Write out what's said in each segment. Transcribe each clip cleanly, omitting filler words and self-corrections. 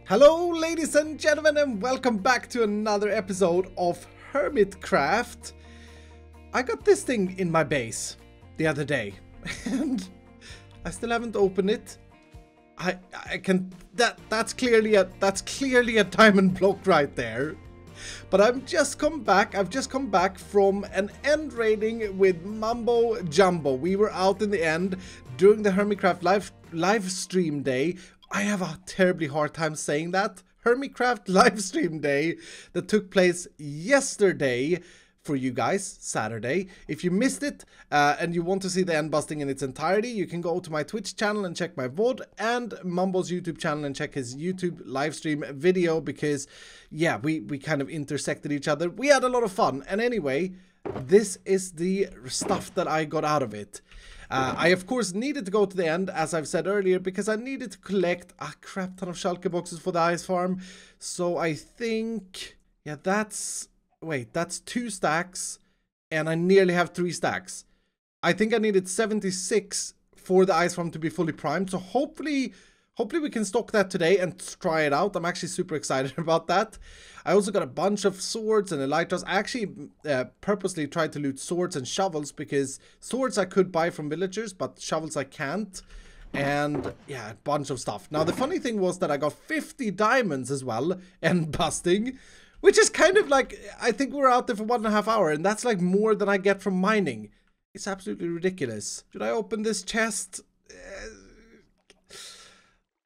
Hello ladies and gentlemen, and welcome back to another episode of Hermitcraft. I got this thing in my base the other day and I still haven't opened it. That's clearly a diamond block right there. But I've just come back from an end raiding with Mumbo Jumbo. We were out in the end during the Hermitcraft live stream day. I have a terribly hard time saying that. Hermitcraft live stream day that took place yesterday for you guys, Saturday. If you missed it and you want to see the end busting in its entirety, you can go to my Twitch channel and check my VOD, and Mumbo's YouTube channel and check his YouTube live stream video, because yeah, we kind of intersected each other. We had a lot of fun, and anyway, this is the stuff that I got out of it. I of course needed to go to the end, as I've said earlier, because I needed to collect a crap ton of Shulker boxes for the ice farm. So I think, yeah, that's 2 stacks, and I nearly have 3 stacks. I think I needed 76 for the ice farm to be fully primed, so hopefully we can stock that today and try it out. I'm actually super excited about that. I also got a bunch of swords and elytras. I actually purposely tried to loot swords and shovels, because swords I could buy from villagers, but shovels I can't. And yeah, a bunch of stuff. Now the funny thing was that I got 50 diamonds as well, and busting, which is kind of like, I think we were out there for 1.5 hours, and that's like more than I get from mining. It's absolutely ridiculous. Should I open this chest?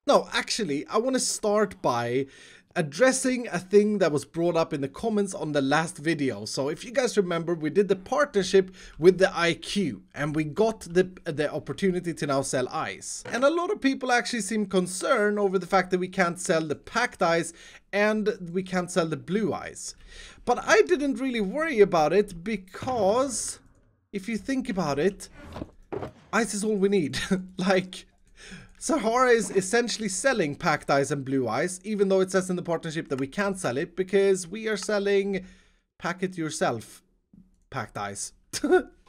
No, actually, I want to start by addressing a thing that was brought up in the comments on the last video. So if you guys remember, we did the partnership with the IQ, and we got the opportunity to now sell ice. And a lot of people actually seem concerned over the fact that we can't sell the packed ice and we can't sell the blue ice. But I didn't really worry about it, because if you think about it, ice is all we need. Like, Sahara is essentially selling packed ice and blue ice, even though it says in the partnership that we can't sell it, because we are selling pack it yourself packed ice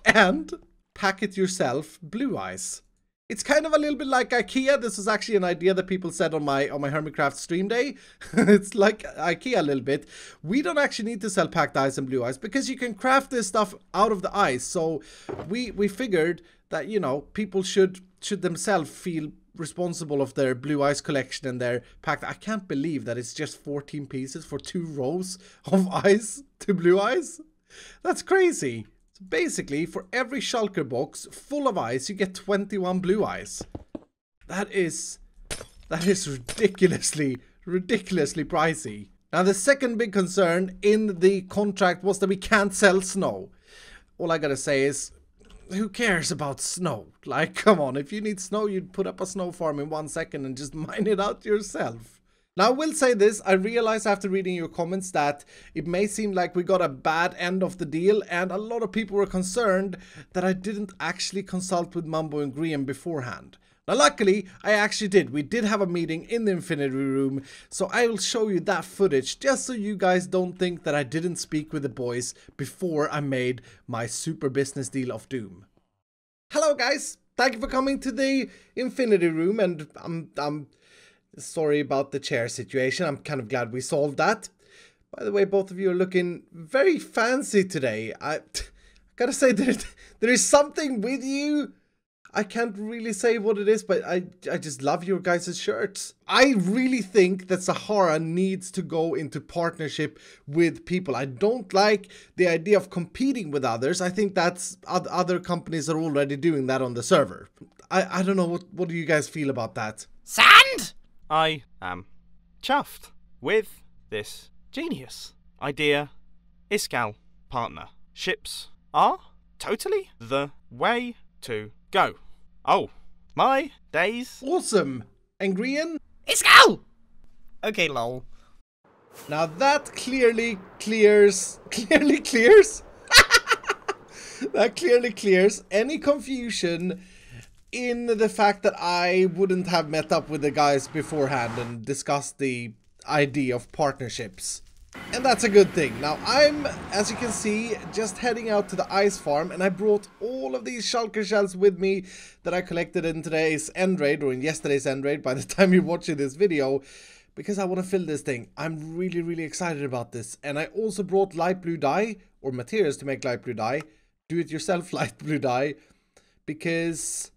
and pack it yourself blue ice. It's kind of a little bit like IKEA. This was actually an idea that people said on my Hermitcraft stream day. It's like IKEA a little bit. We don't actually need to sell packed ice and blue ice, because you can craft this stuff out of the ice. So we figured that, you know, people should themselves feel responsible of their blue ice collection and their packed. I can't believe that it's just 14 pieces for 2 rows of ice to blue ice. That's crazy. So basically, for every shulker box full of ice, you get 21 blue ice. That is ridiculously pricey. Now, the second big concern in the contract was that we can't sell snow. All I gotta say is, who cares about snow? Like, come on, if you need snow, you'd put up a snow farm in 1 second and just mine it out yourself. Now, I will say this, I realized after reading your comments that it may seem like we got a bad end of the deal, and a lot of people were concerned that I didn't actually consult with Mumbo and Grian beforehand. Now, luckily, I actually did. We did have a meeting in the Infinity Room, so I will show you that footage, just so you guys don't think that I didn't speak with the boys before I made my super business deal of doom. Hello, guys. Thank you for coming to the Infinity Room, and I'm sorry about the chair situation. I'm kind of glad we solved that. By the way, both of you are looking very fancy today. I gotta say, there is something with you. I can't really say what it is, but I just love your guys' shirts. I really think that Sahara needs to go into partnership with people. I don't like the idea of competing with others. I think that's other companies are already doing that on the server. I don't know, what do you guys feel about that? Sand! I am chuffed with this genius idea. Iskall partner. Ships are totally the way to go. Oh, my days. Awesome. And Grian? Iskall! Okay, lol. Now that clearly clears that clearly clears any confusion in the fact that I wouldn't have met up with the guys beforehand and discussed the idea of partnerships. And that's a good thing. Now I'm, as you can see, just heading out to the ice farm, and I brought all of these shulker shells with me that I collected in today's end raid, or in yesterday's end raid by the time you're watching this video, because I want to fill this thing. I'm really, really excited about this. And I also brought light blue dye, or materials to make light blue dye. Do-it-yourself light blue dye. Because,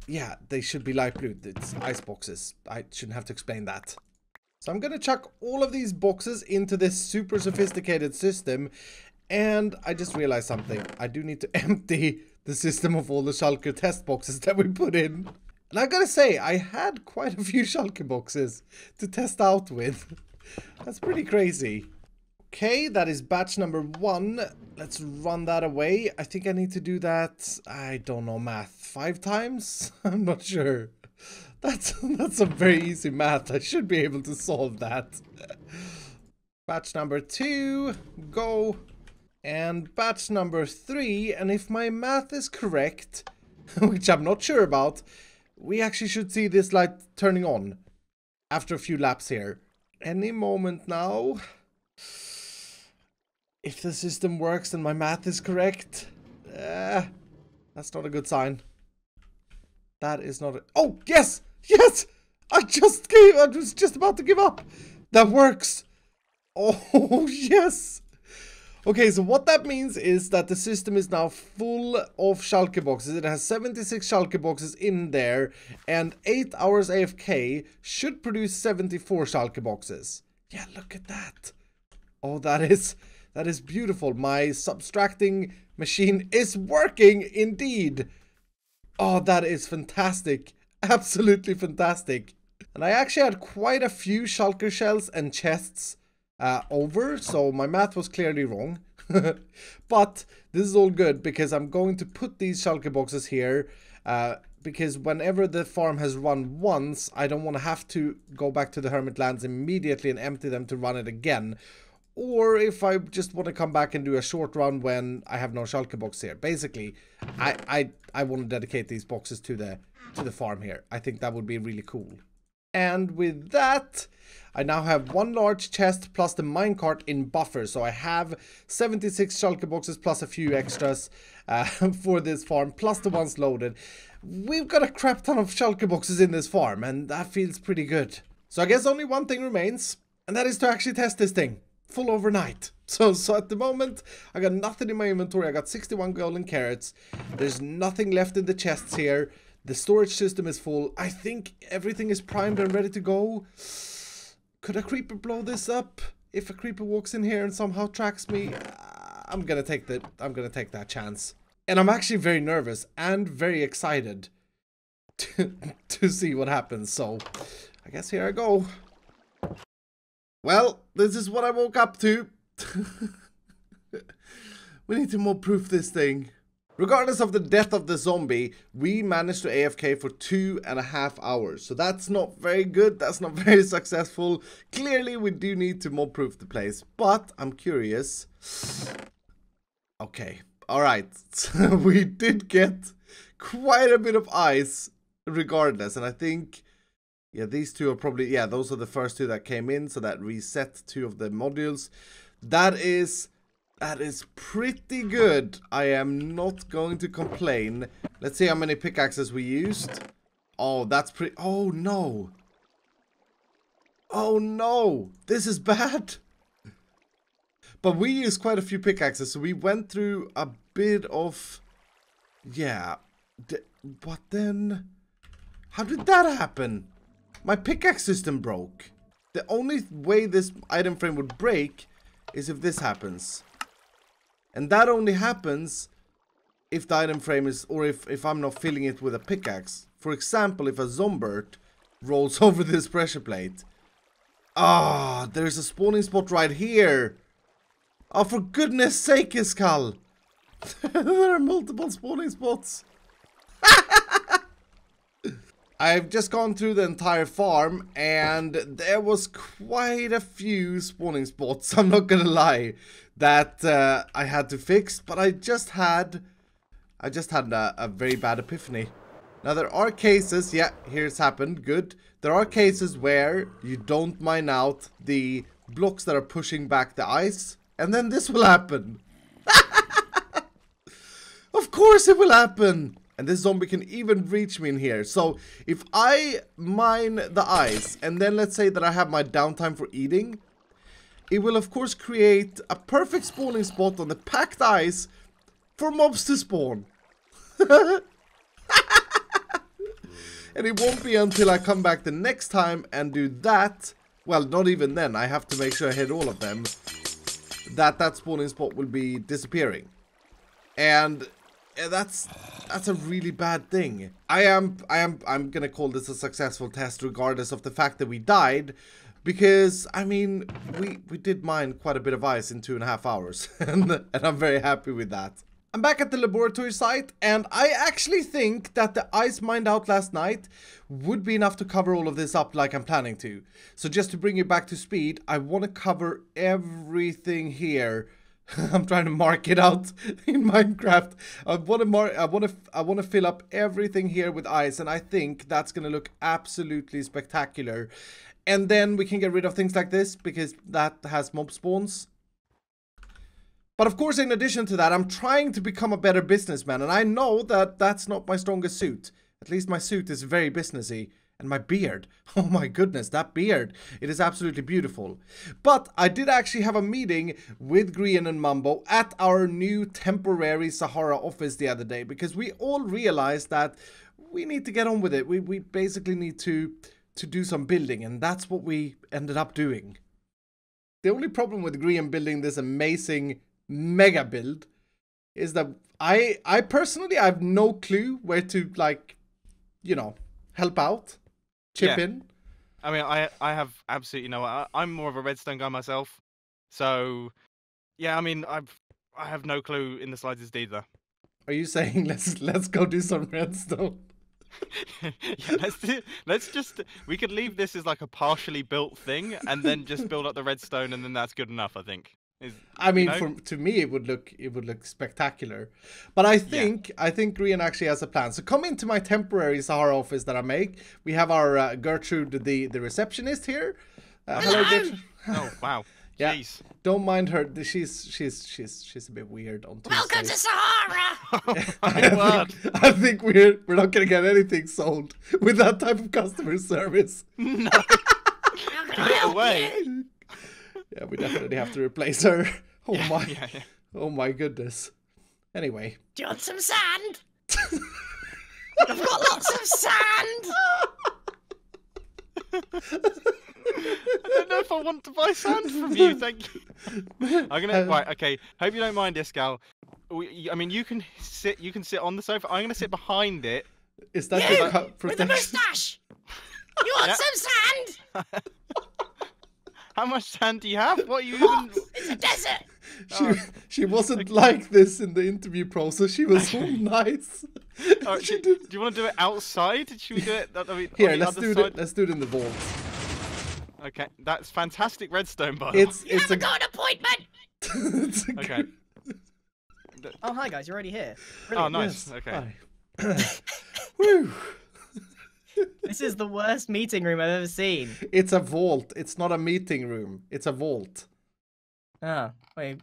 yeah, they should be light blue. It's ice boxes. I shouldn't have to explain that. So I'm going to chuck all of these boxes into this super sophisticated system. And I just realized something. I do need to empty the system of all the shulker test boxes that we put in. And I gotta say, I had quite a few shulker boxes to test out with. That's pretty crazy. Okay, that is batch number 1. Let's run that away. I think I need to do that, I don't know, math 5 times? I'm not sure. That's a very easy math. I should be able to solve that. Batch number 2, go. And batch number 3, and if my math is correct, which I'm not sure about, we actually should see this light turning on after a few laps here. Any moment now. If the system works and my math is correct, that's not a good sign. That is not a... Oh, yes! Yes! I was just about to give up. That works. Oh, yes! Okay, so what that means is that the system is now full of shulker boxes. It has 76 shulker boxes in there, and 8 hours AFK should produce 74 shulker boxes. Yeah, look at that. Oh, that is beautiful. My subtracting machine is working indeed. Oh, that is fantastic. Absolutely fantastic. And I actually had quite a few shulker shells and chests over, so my math was clearly wrong. But this is all good because I'm going to put these shulker boxes here because whenever the farm has run once, I don't want to have to go back to the Hermit Lands immediately and empty them to run it again. Or if I just want to come back and do a short run when I have no shulker box here. Basically, I want to dedicate these boxes to the farm here. I think that would be really cool. And with that, I now have 1 large chest plus the minecart in buffer. So I have 76 shulker boxes plus a few extras for this farm, plus the ones loaded. We've got a crap ton of shulker boxes in this farm, and that feels pretty good. So I guess only one thing remains, and that is to actually test this thing full overnight. So at the moment, I got nothing in my inventory. I got 61 golden carrots. There's nothing left in the chests here. The storage system is full. I think everything is primed and ready to go. Could a creeper blow this up? If a creeper walks in here and somehow tracks me, I'm gonna take that chance. And I'm actually very nervous and very excited to see what happens. So I guess here I go. Well, this is what I woke up to. We need to mob proof this thing. Regardless of the death of the zombie, we managed to AFK for 2.5 hours. So that's not very good. That's not very successful. Clearly, we do need to mob proof the place. But I'm curious. Okay. Alright. So we did get quite a bit of ice regardless. And I think, yeah, these two are probably, yeah, those are the first 2 that came in. So that reset 2 of the modules. That is pretty good. I am not going to complain. Let's see how many pickaxes we used. Oh, that's pretty... Oh, no. Oh, no. This is bad. But we used quite a few pickaxes, so we went through a bit of... Yeah. But then... How did that happen? My pickaxe system broke. The only way this item frame would break is if this happens. And that only happens if the item frame is, or if I'm not filling it with a pickaxe. For example, if a zombert rolls over this pressure plate. Ah, there's a spawning spot right here. Oh, for goodness sake, Iskall. There are multiple spawning spots. I've just gone through the entire farm and there was quite a few spawning spots, I'm not gonna lie, that I had to fix, but I just had a very bad epiphany. Now there are cases, yeah, here's happened, good. There are cases where you don't mine out the blocks that are pushing back the ice, and then this will happen. Of course it will happen. And this zombie can even reach me in here. So if I mine the ice, and then let's say that I have my downtime for eating, it will of course create a perfect spawning spot on the packed ice for mobs to spawn. And it won't be until I come back the next time and do that, well, not even then, I have to make sure I hit all of them, that spawning spot will be disappearing. And that's a really bad thing. I'm gonna call this a successful test regardless of the fact that we died, because I mean we did mine quite a bit of ice in 2.5 hours, and I'm very happy with that. I'm back at the laboratory site, and I actually think that the ice mined out last night would be enough to cover all of this up like I'm planning to. So just to bring you back to speed, I want to cover everything here. I'm trying to mark it out in Minecraft. I want to fill up everything here with ice, and I think that's going to look absolutely spectacular. And then we can get rid of things like this because that has mob spawns. But of course, in addition to that, I'm trying to become a better businessman, and I know that that's not my strongest suit. At least my suit is very businessy. And my beard, oh my goodness, that beard, it is absolutely beautiful. But I did actually have a meeting with Grian and Mumbo at our new temporary Sahara office the other day, because we all realized that we need to get on with it. We basically need to do some building, and that's what we ended up doing. The only problem with Grian building this amazing mega build is that I personally I have no clue where to, like, you know, help out, chip in. I mean, I have absolutely no. I'm more of a redstone guy myself, so yeah. I mean, I have no clue in the slightest either. Are you saying let's go do some redstone? Yeah, we could leave this as like a partially built thing, and then just build up the redstone, and then that's good enough, I think. I mean, to me, it would look spectacular. But I think Grian actually has a plan. So come into my temporary Sahara office that I make. We have our Gertrude, the receptionist here. Hello, Gertrude. Oh wow. Yeah. Jeez. Don't mind her. She's a bit weird on Tuesday. Welcome to Sahara. I think we're not gonna get anything sold with that type of customer service. No. Get it away. Yeah, we definitely have to replace her. Oh Yeah. Oh my goodness. Anyway. Do you want some sand? I've got lots of sand. I don't know if I want to buy sand from you, thank you. I'm gonna right, okay. Hope you don't mind, Iskall. I mean, you can sit on the sofa. I'm gonna sit behind it. Is that You, your with protection? the moustache. You want some sand? How much sand do you have? What are you even? It's a desert. She wasn't like this in the interview process. She was so nice. Do you want to do it outside? Should we do it? I mean, Here, on the let's other do side? it. Let's do it in the vault. Okay, that's fantastic redstone, by the way. You haven't got an appointment. It's a Okay. Oh, hi guys, you're already here. Oh, Brilliant. nice. Okay. Hi. Whew. This is the worst meeting room I've ever seen. It's a vault. It's not a meeting room. It's a vault. Oh, wait.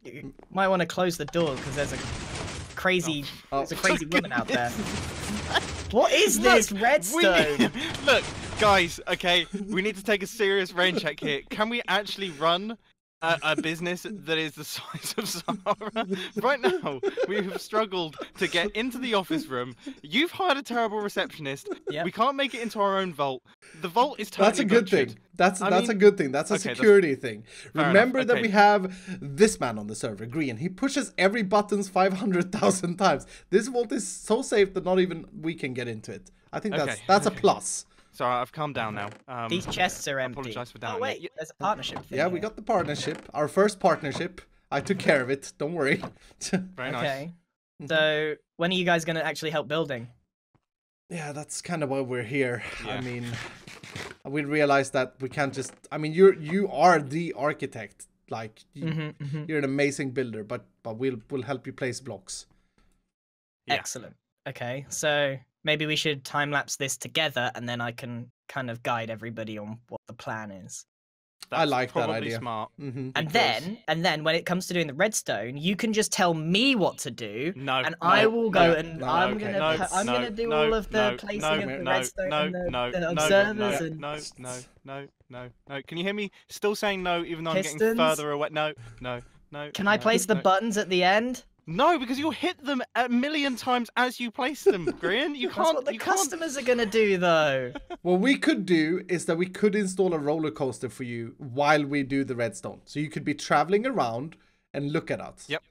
You might want to close the door because there's a crazy, there's a crazy woman out there. What is this redstone? Look, guys. Okay, we need to take a serious rain check here. Can we actually run a business that is the size of Sahara? Right now, we have struggled to get into the office room. You've hired a terrible receptionist. Yep. We can't make it into our own vault. The vault is totally That's a good butchered. thing. That's I a mean- good thing. That's a Okay, security thing. Fair Remember enough, that okay. we have this man on the server, Grian. He pushes every buttons 500,000 times. This vault is so safe that not even we can get into it. I think that's a plus. Sorry, I've calmed down now. These chests are empty. apologise for Oh doubting wait, it. there's a partnership thing. Yeah, we here. got the partnership. Our first partnership. I took care of it. Don't worry. Very nice. Okay. So when are you guys gonna actually help building? Yeah, that's kind of why we're here. I Yeah. mean, we realized that we can't just. I mean, you are the architect. Like, you're an amazing builder, but we'll help you place blocks. Yeah. Excellent. Okay, so maybe we should time lapse this together, and then I can kind of guide everybody on what the plan is. That's like that probably idea. smart. And Because- then when it comes to doing the redstone, you can just tell me what to do, No, and no, I will go no, and no, I'm okay, gonna I'm gonna do all of the placing of the redstone and the observers and no. Can you hear me? Still saying no, even though I'm getting Pistons? further away. No. Can I place the buttons at the end? No, because you'll hit them a million times as you place them, Grian. You That's can't. what the you can't. customers are gonna do, though. What we could do is that we could install a roller coaster for you while we do the redstone. So you could be traveling around and look at us. Yep.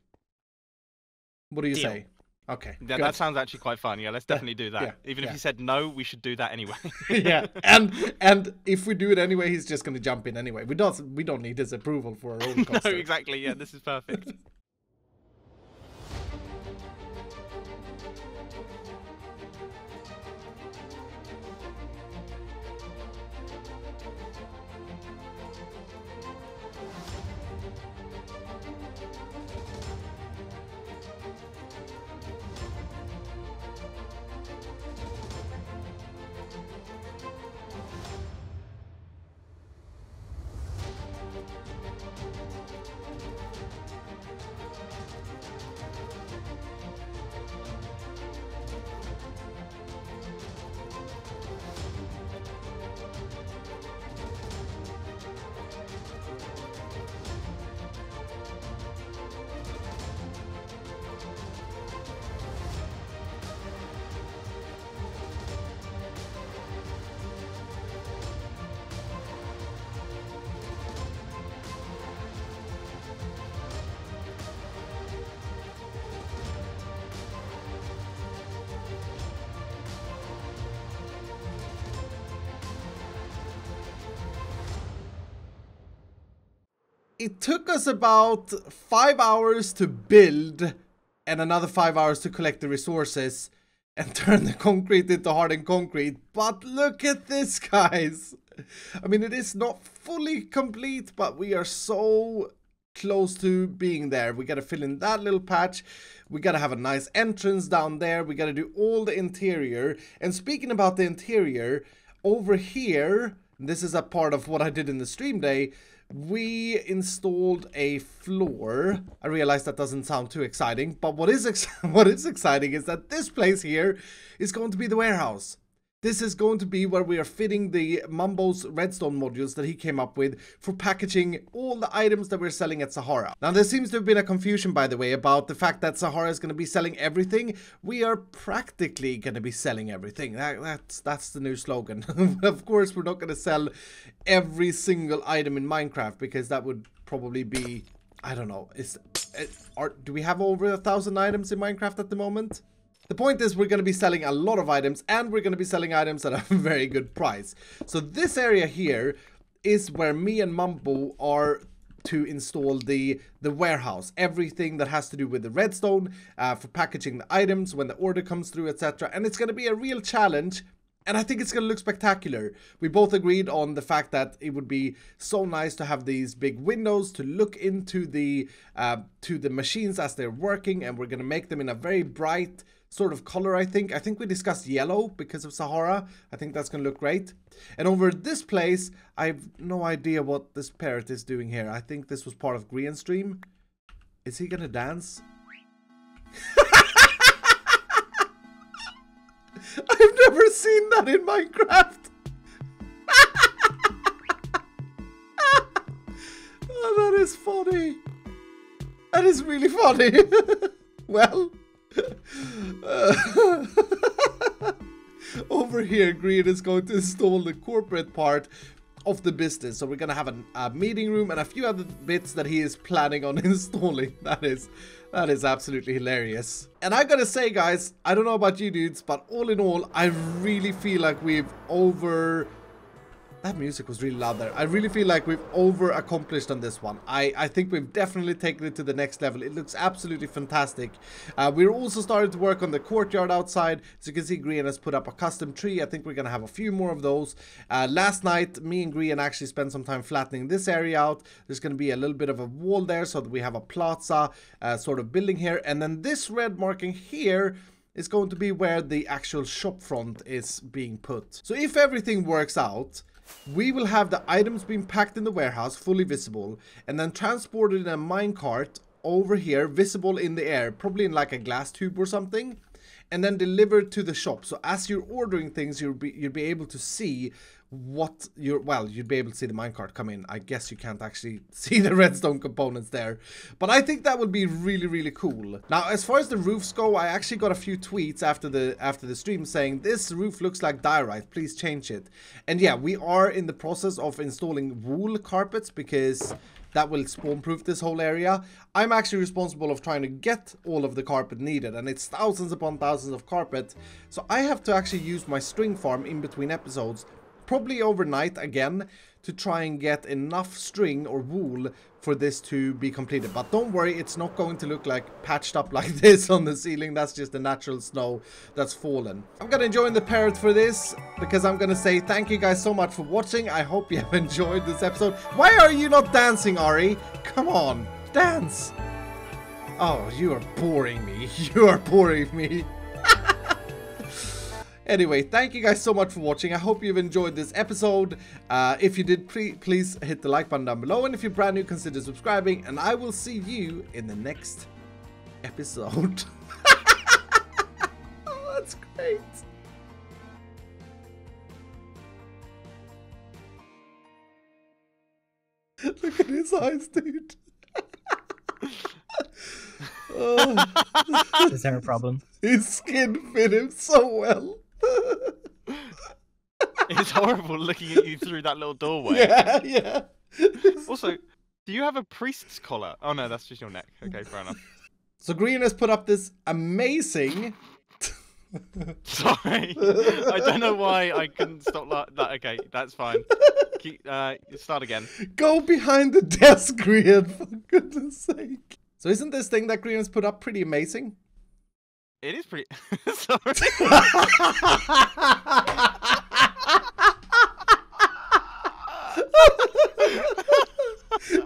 What do you Deal. say? Okay. Yeah, good. that sounds actually quite fun. Yeah, let's definitely do that. yeah, Even yeah. if you said no, we should do that anyway. Yeah, and if we do it anyway, he's just gonna jump in anyway. We don't need his approval for a roller No, coaster. exactly. Yeah, this is perfect. It took us about 5 hours to build and another 5 hours to collect the resources and turn the concrete into hardened concrete. But look at this, guys. I mean, it is not fully complete, but we are so close to being there. We got to fill in that little patch. We got to have a nice entrance down there. We got to do all the interior. And speaking about the interior, over here, this is a part of what I did in the stream day, we installed a floor. I realize that doesn't sound too exciting, but what is exciting is that this place here is going to be the warehouse. This is going to be where we are fitting the Mumbo's redstone modules that he came up with for packaging all the items that we're selling at Sahara. Now, there seems to have been a confusion, by the way, about the fact that Sahara is going to be selling everything. We are practically going to be selling everything. That's the new slogan. Of course, we're not going to sell every single item in Minecraft, because that would probably be, I don't know, do we have over 1,000 items in Minecraft at the moment? The point is, we're going to be selling a lot of items, and we're going to be selling items at a very good price. So this area here is where me and Mumbo are to install the warehouse. Everything that has to do with the redstone, for packaging the items when the order comes through, etc. And it's going to be a real challenge. And I think it's going to look spectacular. We both agreed on the fact that it would be so nice to have these big windows to look into the machines as they're working. And we're going to make them in a very bright sort of color, I think. I think we discussed yellow because of Sahara. I think that's going to look great. And over this place, I have no idea what this parrot is doing here. I think this was part of Grian's stream. Is he going to dance? I've never seen that in Minecraft. Oh, that is funny. That is really funny. Well, over here, Grian is going to install the corporate part of the business. So we're going to have a meeting room and a few other bits that he is planning on installing. That is absolutely hilarious. And I gotta say, guys, I don't know about you dudes, but all in all, I really feel like we've that music was really loud there. I really feel like we've over-accomplished on this one. I think we've definitely taken it to the next level. It looks absolutely fantastic. We're also starting to work on the courtyard outside. As you can see, Grian has put up a custom tree. I think we're going to have a few more of those. Last night, me and Grian actually spent some time flattening this area out. There's going to be a little bit of a wall there so that we have a plaza sort of building here. And then this red marking here is going to be where the actual shop front is being put. So if everything works out, we will have the items being packed in the warehouse, fully visible, and then transported in a minecart over here, visible in the air, probably in like a glass tube or something, and then delivered to the shop. So as you're ordering things, you'll be able to see what you'd be able to see the minecart come in. I guess you can't actually see the redstone components there, but I think that would be really, really cool. Now, as far as the roofs go, I actually got a few tweets after the stream saying this roof looks like diorite, please change it. And yeah, we are in the process of installing wool carpets because that will spawn-proof this whole area. I'm actually responsible of trying to get all of the carpet needed, and it's thousands upon thousands of carpet. So I have to actually use my string farm in between episodes, probably overnight again, to try and get enough string or wool for this to be completed. But don't worry, it's not going to look like patched up like this on the ceiling. That's just the natural snow that's fallen. I'm gonna join the parrot for this because I'm gonna say thank you guys so much for watching. I hope you have enjoyed this episode. Why are you not dancing, Ari? Come on, dance. Oh, you are boring me. You are boring me. Anyway, thank you guys so much for watching. I hope you've enjoyed this episode. If you did, please hit the like button down below. And if you're brand new, consider subscribing. And I will see you in the next episode. Oh, that's great. Look at his eyes, dude. Oh. Is there a problem? His skin fit him so well. It's horrible looking at you through that little doorway. Yeah, yeah. Also, do you have a priest's collar? Oh no, that's just your neck. Okay, fair enough. So Green has put up this amazing... Sorry, I don't know why I couldn't stop that. Okay, that's fine. Start again. Go behind the desk, Green, for goodness sake. So isn't this thing that Green has put up pretty amazing? It is pretty... Sorry.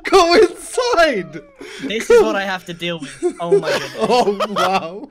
Go inside! This is what I have to deal with. Oh my goodness. Oh, wow.